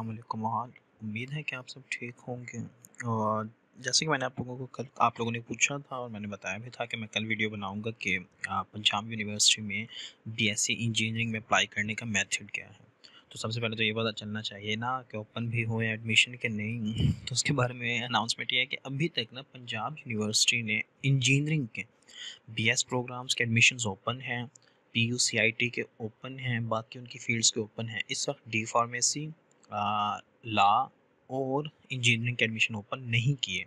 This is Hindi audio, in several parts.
अस्सलामुअलैकुम और उम्मीद है कि आप सब ठीक होंगे। और जैसे कि मैंने आप लोगों को कल आप लोगों ने पूछा था और मैंने बताया भी था कि मैं कल वीडियो बनाऊंगा कि पंजाब यूनिवर्सिटी में बीएससी इंजीनियरिंग में अप्लाई करने का मेथड क्या है। तो सबसे पहले तो ये पता चलना चाहिए ना कि ओपन भी हो या एडमिशन के नहीं। तो उसके बारे में अनाउंसमेंट ये है कि अभी तक ना पंजाब यूनिवर्सिटी ने इंजीनियरिंग के बीएस प्रोग्राम्स के एडमिशन्स ओपन हैं, पीयूसीआईटी के ओपन हैं, बाकी उनकी फील्ड्स के ओपन हैं। इस वक्त डी फार्मेसी, लॉ और इंजीनियरिंग के एडमिशन ओपन नहीं किए।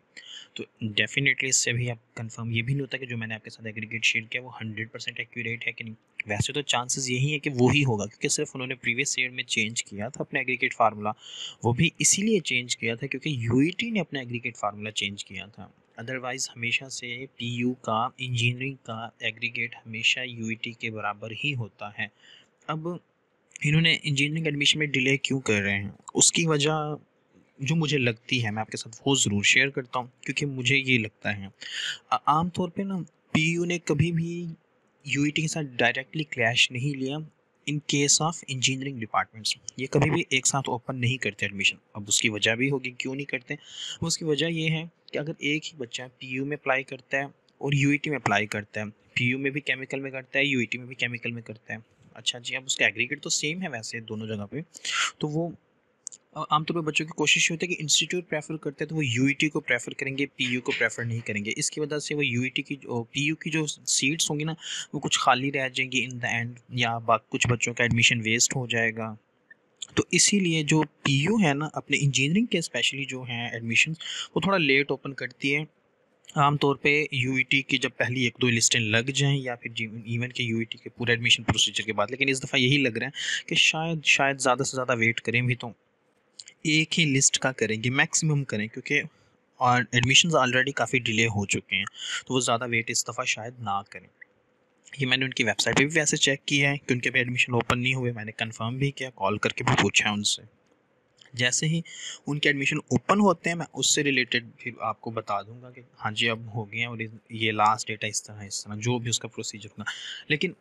तो डेफिनेटली इससे भी आप कंफर्म ये भी नहीं होता कि जो मैंने आपके साथ एग्रीगेट शेयर किया वो 100% एक्यूरेट है कि नहीं। वैसे तो चांसेस यही है कि वो ही होगा, क्योंकि सिर्फ उन्होंने प्रीवियस ईयर में चेंज किया था अपना एग्रीगेट फार्मूला। वो भी इसीलिए चेंज किया था क्योंकि यूईटी ने अपना एग्रीगेट फार्मूला चेंज किया था। अदरवाइज़ हमेशा से पीयू का इंजीनियरिंग का एग्रीगेट हमेशा यूईटी के बराबर ही होता है। अब इन्होंने इंजीनियरिंग एडमिशन में डिले क्यों कर रहे हैं, उसकी वजह जो मुझे लगती है मैं आपके साथ वो ज़रूर शेयर करता हूँ, क्योंकि मुझे ये लगता है आम तौर पे ना पीयू ने कभी भी यूईटी के साथ डायरेक्टली क्लैश नहीं लिया। In case of engineering departments ये कभी भी एक साथ ओपन नहीं करते एडमिशन। अब उसकी वजह भी होगी क्यों नहीं करते। उसकी वजह ये है कि अगर एक ही बच्चा पीयू में अप्लाई करता है और यूईटी में अप्लाई करता है, पीयू में भी केमिकल में करता है, यूईटी में भी केमिकल में करता है, अच्छा जी, अब उसका एग्रीगेट तो सेम है वैसे दोनों जगह पे, तो वो आमतौर पर बच्चों की कोशिश होती है कि इंस्टीट्यूट प्रेफर करते हैं तो वो यूईटी को प्रेफर करेंगे, पीयू को प्रेफर नहीं करेंगे। इसकी वजह से वो यूईटी की पीयू की जो सीट्स होंगी ना वो कुछ खाली रह जाएंगी इन द एंड, या कुछ बच्चों का एडमिशन वेस्ट हो जाएगा। तो इसीलिए जो पीयू है ना अपने इंजीनियरिंग के स्पेशली जो हैं एडमिशन वो थोड़ा लेट ओपन करती है। आमतौर पे यूईटी की जब पहली एक दो लिस्टें लग जाएं या फिर इवन के यूईटी के पूरे एडमिशन प्रोसीजर के बाद, लेकिन इस दफ़ा यही लग रहा है कि शायद ज़्यादा से ज़्यादा वेट करें भी तो एक ही लिस्ट का करेंगे, मैक्सिमम करें, क्योंकि और एडमिशन्स ऑलरेडी काफ़ी डिले हो चुके हैं। तो वो ज़्यादा वेट इस दफ़ा शायद ना करें। ये मैंने उनकी वेबसाइट पे भी वैसे चेक किया है कि उनके भी एडमिशन ओपन नहीं हुए। मैंने कंफर्म भी किया, कॉल करके भी पूछा है उनसे। जैसे ही उनके एडमिशन ओपन होते हैं मैं उससे रिलेटेड फिर आपको बता दूंगा कि हाँ जी अब हो गए हैं और ये लास्ट डेट है, इस तरह जो भी उसका प्रोसीजर होगा। लेकिन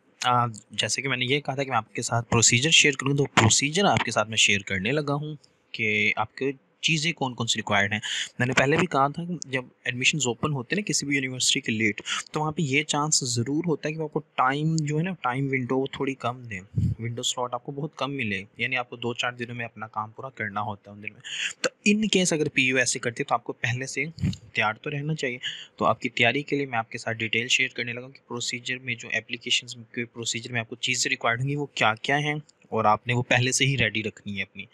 जैसे कि मैंने ये कहा था कि मैं आपके साथ प्रोसीजर शेयर करूँ, तो प्रोसीजर आपके साथ मैं शेयर करने लगा हूँ कि आपके चीज़ें कौन कौन सी रिक्वायर्ड हैं। मैंने पहले भी कहा था कि जब एडमिशन्स ओपन होते हैं ना किसी भी यूनिवर्सिटी के लेट, तो वहाँ पे ये चांस ज़रूर होता है कि आपको टाइम जो है ना टाइम विंडो वो थोड़ी कम दें, विंडो स्लॉट आपको बहुत कम मिले, यानी आपको 2-4 दिनों में अपना काम पूरा करना होता है उन दिन में। तो इन केस अगर पीयू ऐसे करती है तो आपको पहले से तैयार तो रहना चाहिए। तो आपकी तैयारी के लिए मैं आपके साथ डिटेल शेयर करने लगा कि प्रोसीजर में जो एप्लीकेशन के प्रोसीजर में आपको चीज़ें रिक्वायर्ड होंगी वो क्या क्या हैं, और आपने वो पहले से ही रेडी रखनी है अपनी।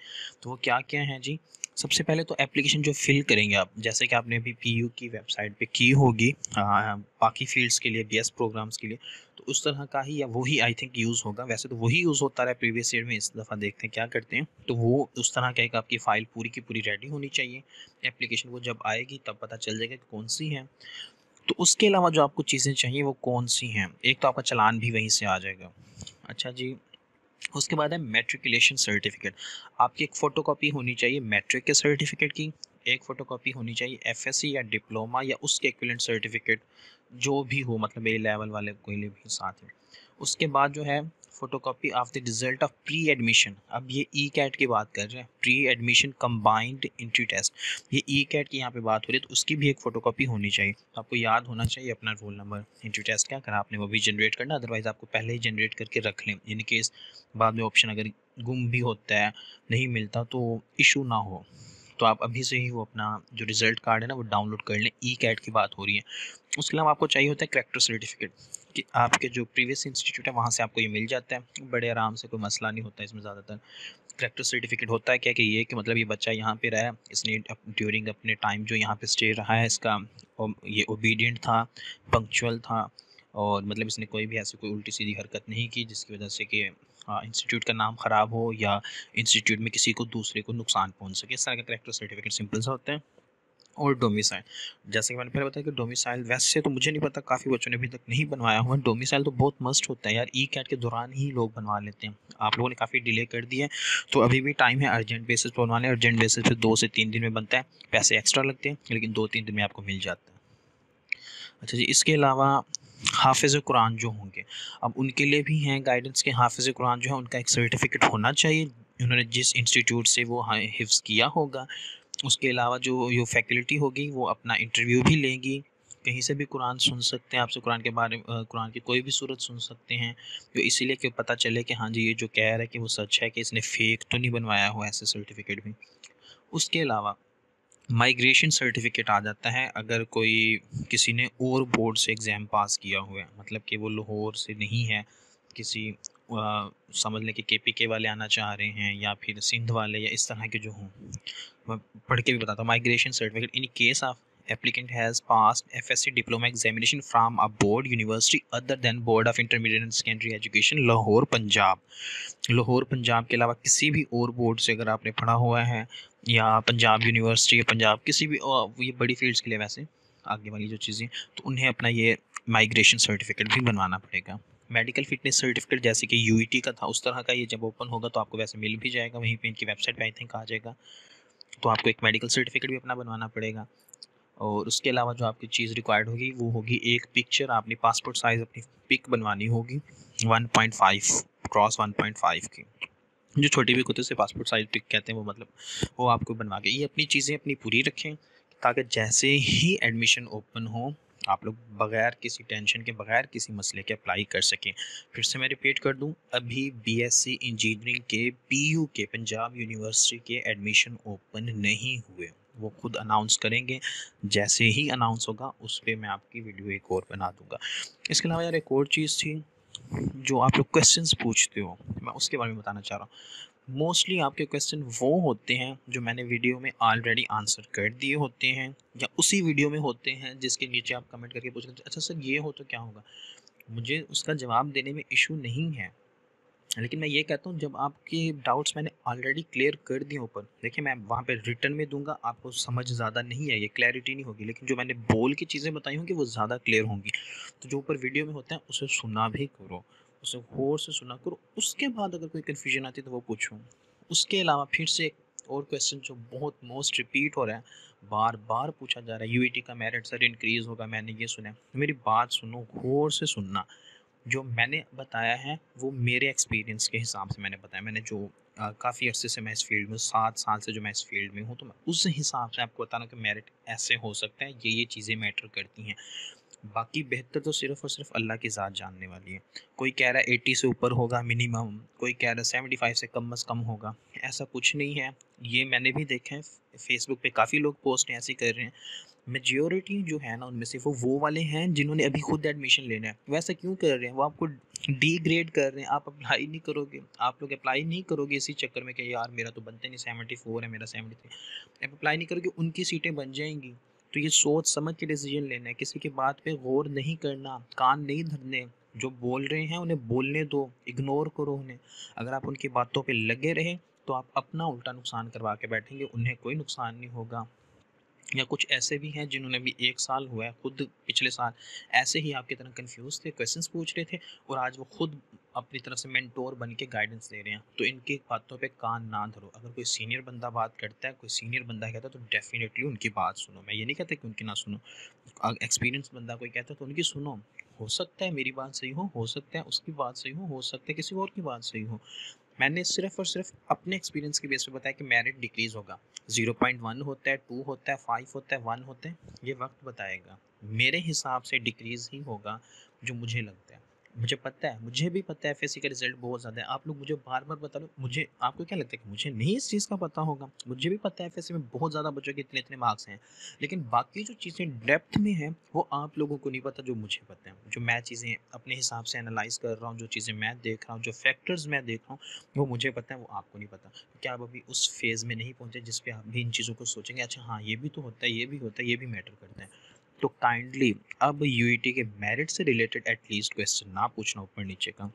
तो वो क्या क्या है जी। सबसे पहले तो एप्लीकेशन जो फिल करेंगे आप, जैसे कि आपने अभी पीयू की वेबसाइट पे की होगी बाकी फील्ड्स के लिए, बीएस प्रोग्राम्स के लिए, तो उस तरह का ही या वही आई थिंक यूज़ होगा। वैसे तो वही यूज़ होता रहा प्रीवियस ईयर में, इस दफ़ा देखते हैं क्या करते हैं। तो वो उस तरह का एक आपकी फ़ाइल पूरी की पूरी रेडी होनी चाहिए। एप्लीकेशन वो जब आएगी तब पता चल जाएगा कि कौन सी है। तो उसके अलावा जो आपको चीज़ें चाहिए वो कौन सी हैं, एक तो आपका चालान भी वहीं से आ जाएगा। अच्छा जी, उसके बाद है मैट्रिकुलेशन सर्टिफिकेट। आपकी एक फ़ोटोकॉपी होनी चाहिए मैट्रिक के सर्टिफिकेट की, एक फ़ोटोकॉपी होनी चाहिए एफएससी या डिप्लोमा या उसके इक्विवेलेंट सर्टिफिकेट जो भी हो, मतलब ए लेवल वाले कोई भी साथ में। उसके बाद जो है photocopy of the result of pre admission. अब ये ई कैट की बात कर रहे हैं, pre admission combined entry test, ये ई कैट की यहाँ पे बात हो रही है, तो उसकी भी एक फ़ोटोकॉपी होनी चाहिए। तो आपको याद होना चाहिए अपना रोल नंबर, एंट्री टेस्ट क्या करा आपने वो भी जनरेट करना, अदरवाइज़ आपको पहले ही जनरेट करके रख लें इन केस बाद में ऑप्शन अगर गुम भी होता है, नहीं मिलता, तो इशू ना हो। तो आप अभी से ही वो अपना जो रिज़ल्ट कार्ड है ना वो डाउनलोड कर लें। ई कैट की बात हो रही है। उसके अलावा आपको चाहिए होता है करैक्टर सर्टिफिकेट, कि आपके जो प्रीवियस इंस्टीट्यूट है वहाँ से आपको ये मिल जाता है बड़े आराम से, कोई मसला नहीं होता इसमें ज़्यादातर। करैक्टर सर्टिफिकेट होता है क्या कि ये कि मतलब ये बच्चा यहाँ पे रहा है, इसने ड्यूरिंग अपने टाइम जो यहाँ पे स्टे रहा है इसका, ये ओबीडियंट था, पंक्चुअल था, और मतलब इसने कोई भी ऐसी कोई उल्टी सीधी हरकत नहीं की जिसकी वजह से कि इंस्टीट्यूट का नाम ख़राब हो या इंस्टीट्यूट में किसी को दूसरे को नुकसान पहुँच सके। इस तरह का करैक्टर सर्टिफिकेट सिंपल सा होता है। और डोमिसाइल, जैसे कि मैंने पहले बताया कि डोमिसाइल वैसे तो मुझे नहीं पता, काफ़ी बच्चों ने अभी तक नहीं बनवाया हुआ। डोमिसाइल तो बहुत मस्ट होता है यार, ई कैट के दौरान ही लोग बनवा लेते हैं। आप लोगों ने काफ़ी डिले कर दिया है, तो अभी भी टाइम है अर्जेंट बेसिस पर बनवाने। अर्जेंट बेसिस पे 2 से 3 दिन में बनता है, पैसे एक्स्ट्रा लगते हैं लेकिन 2-3 दिन में आपको मिल जाता है। अच्छा जी, इसके अलावा हाफ़िज़ कुरान जो होंगे, अब उनके लिए भी हैं गाइडेंस के, हाफ़िज़ कुरान जो है उनका एक सर्टिफिकेट होना चाहिए। उन्होंने जिस इंस्टीट्यूट से वो हिफ्ज़ किया होगा। उसके अलावा जो फैकल्टी होगी वो अपना इंटरव्यू भी लेंगी। कहीं से भी कुरान सुन सकते हैं, आपसे कुरान के बारे में कुरान की कोई भी सूरत सुन सकते हैं, जो इसीलिए कि पता चले कि हाँ जी ये जो कह रहा है कि वो सच है, कि इसने फेक तो नहीं बनवाया हुआ ऐसे सर्टिफिकेट भी। उसके अलावा माइग्रेशन सर्टिफिकेट आ जाता है अगर कोई किसी ने और बोर्ड से एग्ज़ाम पास किया हुआ है, मतलब कि वो लाहौर से नहीं है, किसी समझ लें कि केपीके वाले आना चाह रहे हैं या फिर सिंध वाले या इस तरह के जो हों। मैं पढ़ के भी बताता हूँ। Migration certificate in case of applicant has passed FSC diploma examination from a board university other than Board of Intermediate and Secondary Education Lahore Punjab. Lahore Punjab के अलावा किसी भी और बोर्ड से अगर आपने पढ़ा हुआ है, या पंजाब यूनिवर्सिटी या पंजाब किसी भी ये बड़ी फील्ड्स के लिए वैसे आगे वाली जो चीज़ें, तो उन्हें अपना ये माइग्रेशन सर्टिफिकेट भी बनवाना पड़ेगा। मेडिकल फिटनेस सर्टिफिकेट जैसे कि यूईटी का था, उस तरह का ये जब ओपन होगा तो आपको वैसे मिल भी जाएगा, वहीं पे इनकी वेबसाइट पे आई थिंक आ जाएगा। तो आपको एक मेडिकल सर्टिफिकेट भी अपना बनवाना पड़ेगा। और उसके अलावा जो आपकी चीज़ रिक्वायर्ड होगी वो होगी एक पिक्चर, आपने पासपोर्ट साइज़ अपनी पिक बनवानी होगी 1.5 क्रॉस 1.5 की, जो छोटी पिक होती है उसे पासपोर्ट साइज़ पिक कहते हैं। वो मतलब वो आपको बनवा के ये अपनी चीज़ें अपनी पूरी रखें, ताकि जैसे ही एडमिशन ओपन हो आप लोग बगैर किसी टेंशन के, बगैर किसी मसले के अप्लाई कर सकें। फिर से मैं रिपीट कर दूं, अभी बीएससी इंजीनियरिंग के पीयू के पंजाब यूनिवर्सिटी के एडमिशन ओपन नहीं हुए, वो खुद अनाउंस करेंगे। जैसे ही अनाउंस होगा उस पर मैं आपकी वीडियो एक और बना दूंगा। इसके अलावा यार एक और चीज़ थी जो आप लोग क्वेश्चंस पूछते हो, मैं उसके बारे में बताना चाह रहा हूँ। मोस्टली आपके क्वेश्चन वो होते हैं जो मैंने वीडियो में ऑलरेडी आंसर कर दिए होते हैं, या उसी वीडियो में होते हैं जिसके नीचे आप कमेंट करके पूछ रहे थे अच्छा सर ये हो तो क्या होगा। मुझे उसका जवाब देने में इशू नहीं है, लेकिन मैं ये कहता हूँ जब आपके डाउट्स मैंने ऑलरेडी क्लियर कर दिए ऊपर, देखिए मैं वहाँ पे रिटर्न में दूंगा, आपको समझ ज़्यादा नहीं है, ये क्लैरिटी नहीं होगी, लेकिन जो मैंने बोल की चीज़ें बताई होंगी वो ज़्यादा क्लियर होंगी। तो जो ऊपर वीडियो में होता है उसे सुना भी करो, उसे गौर से सुना करो, उसके बाद अगर कोई कन्फ्यूजन आती है तो वो पूछो। उसके अलावा फिर से एक और क्वेश्चन जो बहुत मोस्ट रिपीट हो रहा है, बार बार पूछा जा रहा है, यूईटी का मेरिट सर इंक्रीज़ होगा, मैंने ये सुना है। मेरी बात सुनो, गौर से सुनना। जो मैंने बताया है वो मेरे एक्सपीरियंस के हिसाब से मैंने बताया। मैंने जो काफ़ी अर्से से मैं इस फील्ड में 7 साल से जो मैं इस फील्ड में हूँ, तो मैं उस हिसाब से आपको बताना कि मेरिट ऐसे हो सकता है, ये चीज़ें मैटर करती हैं। बाकी बेहतर तो सिर्फ़ और सिर्फ अल्लाह की ज़ात जानने वाली है। कोई कह रहा है 80 से ऊपर होगा मिनिमम, कोई कह रहा है 75 से कम से कम होगा, ऐसा कुछ नहीं है। ये मैंने भी देखा है, फेसबुक पे काफ़ी लोग पोस्ट ऐसी कर रहे हैं। मेजॉरिटी जो है ना उनमें से वो वाले हैं जिन्होंने अभी खुद एडमिशन लेना है। वैसा क्यों कर रहे हैं, वो आपको डिग्रेड कर रहे हैं। आप अप्लाई नहीं करोगे, आप लोग अप्लाई नहीं करोगे इसी चक्कर में कि यार मेरा तो बनते नहीं, 74 है मेरा 73, आप अप्लाई नहीं करोगे, उनकी सीटें बन जाएंगी। तो ये सोच समझ के डिसीजन लेना है, किसी की बात पे गौर नहीं करना, कान नहीं धरने। जो बोल रहे हैं उन्हें बोलने दो, इग्नोर करो उन्हें। अगर आप उनकी बातों पे लगे रहे तो आप अपना उल्टा नुकसान करवा के बैठेंगे, उन्हें कोई नुकसान नहीं होगा। या कुछ ऐसे भी हैं जिन्होंने भी 1 साल हुआ है, खुद पिछले साल ऐसे ही आपकी तरह कंफ्यूज थे, क्वेश्चंस पूछ रहे थे, और आज वो खुद अपनी तरफ से मेंटोर बन के गाइडेंस दे रहे हैं। तो इनकी बातों पे कान ना धरो। अगर कोई सीनियर बंदा बात करता है, कोई सीनियर बंदा कहता है, तो डेफिनेटली उनकी बात सुनो। मैं ये नहीं कहता कि उनकी ना सुनो। एक्सपीरियंस बंदा कोई कहता है तो उनकी सुनो। हो सकता है मेरी बात सही हो सकता है उसकी बात सही हो सकता है किसी और की बात सही हो। मैंने सिर्फ और सिर्फ अपने एक्सपीरियंस के बेस पे बताया कि मेरिट डिक्रीज होगा, 0.1 होता है, 2 होता है, 5 होता है, 1 होता है, ये वक्त बताएगा। मेरे हिसाब से डिक्रीज ही होगा, जो मुझे लगता है। मुझे पता है, मुझे भी पता है एफएससी का रिजल्ट बहुत ज़्यादा है। आप लोग मुझे बार बार बता लो, मुझे आपको क्या लगता है कि मुझे नहीं इस चीज़ का पता होगा? मुझे भी पता है एफएससी में बहुत ज़्यादा बच्चों के इतने इतने मार्क्स हैं, लेकिन बाकी जो चीज़ें डेप्थ में हैं वो आप लोगों को नहीं पता, जो मुझे पता है। जो मैं चीज़ें अपने हिसाब से एनालाइज कर रहा हूँ, जो चीज़ें मैं देख रहा हूँ, जो फैक्टर्स मैं देख रहा हूँ, वो मुझे पता है, वो आपको नहीं पता। क्या आप अभी उस फेज़ में नहीं पहुँचे जिस पे आप भी इन चीज़ों को सोचेंगे, अच्छा हाँ ये भी तो होता है, ये भी होता है, ये भी मैटर करता है। तो काइंडली अब यूईटी के मेरिट से रिलेटेड एटलीस्ट क्वेश्चन ना पूछना ऊपर नीचे का।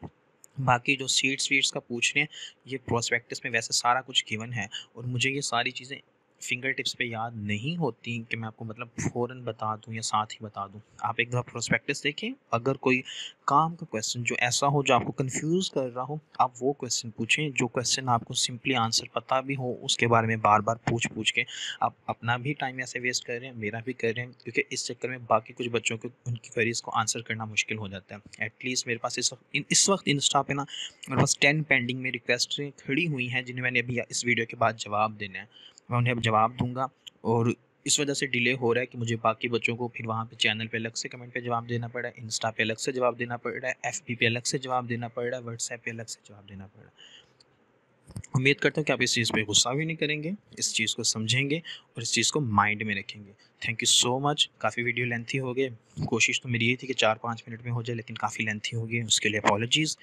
बाकी जो सीट्स वीट्स का पूछ रहे हैं, ये प्रोस्पेक्टस में वैसे सारा कुछ गिवन है, और मुझे ये सारी चीज़ें फिंगर टिप्स पे याद नहीं होती कि मैं आपको मतलब फ़ौरन बता दूँ या साथ ही बता दूँ। आप एक दफ़ा प्रोस्पेक्टस देखें, अगर कोई काम का क्वेश्चन जो ऐसा हो जो आपको कन्फ्यूज़ कर रहा हो, आप वो क्वेश्चन पूछें। जो क्वेश्चन आपको सिंपली आंसर पता भी हो, उसके बारे में बार-बार पूछ-पूछ के आप अपना भी टाइम ऐसे वेस्ट कर रहे हैं, मेरा भी कर रहे हैं, क्योंकि इस चक्कर में बाकी कुछ बच्चों को उनकी क्वेरीज़ को आंसर करना मुश्किल हो जाता है। एटलीस्ट मेरे पास इस वक्त इंस्टा पे ना मेरे पास 10 पेंडिंग में रिक्वेस्टें खड़ी हुई हैं, जिन्हें मैंने अभी इस वीडियो के बाद जवाब देना है। मैं उन्हें अब जवाब दूँगा, और इस वजह से डिले हो रहा है कि मुझे बाकी बच्चों को फिर वहाँ पे चैनल पे अलग से कमेंट पे जवाब देना पड़ रहा है, इंस्टा पे अलग से जवाब देना पड़ रहा है, एफबी पे अलग से जवाब देना पड़ रहा है, व्हाट्सएप पे अलग से जवाब देना पड़ रहा है। उम्मीद करता हूँ कि आप इस चीज़ पे गुस्सा भी नहीं करेंगे, इस चीज़ को समझेंगे और इस चीज़ को माइंड में रखेंगे। Thank you so much. काफ़ी वीडियो लेंथी हो गए, कोशिश तो मेरी यही थी कि 4-5 मिनट में हो जाए, लेकिन काफ़ी लेंथी हो गई, उसके लिए अपॉलॉजीज़।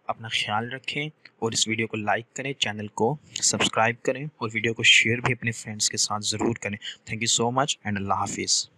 अपना ख्याल रखें और इस वीडियो को लाइक करें, चैनल को सब्सक्राइब करें और वीडियो को शेयर भी अपने फ्रेंड्स के साथ ज़रूर करें। Thank you so much and अल्लाह हाफिज़।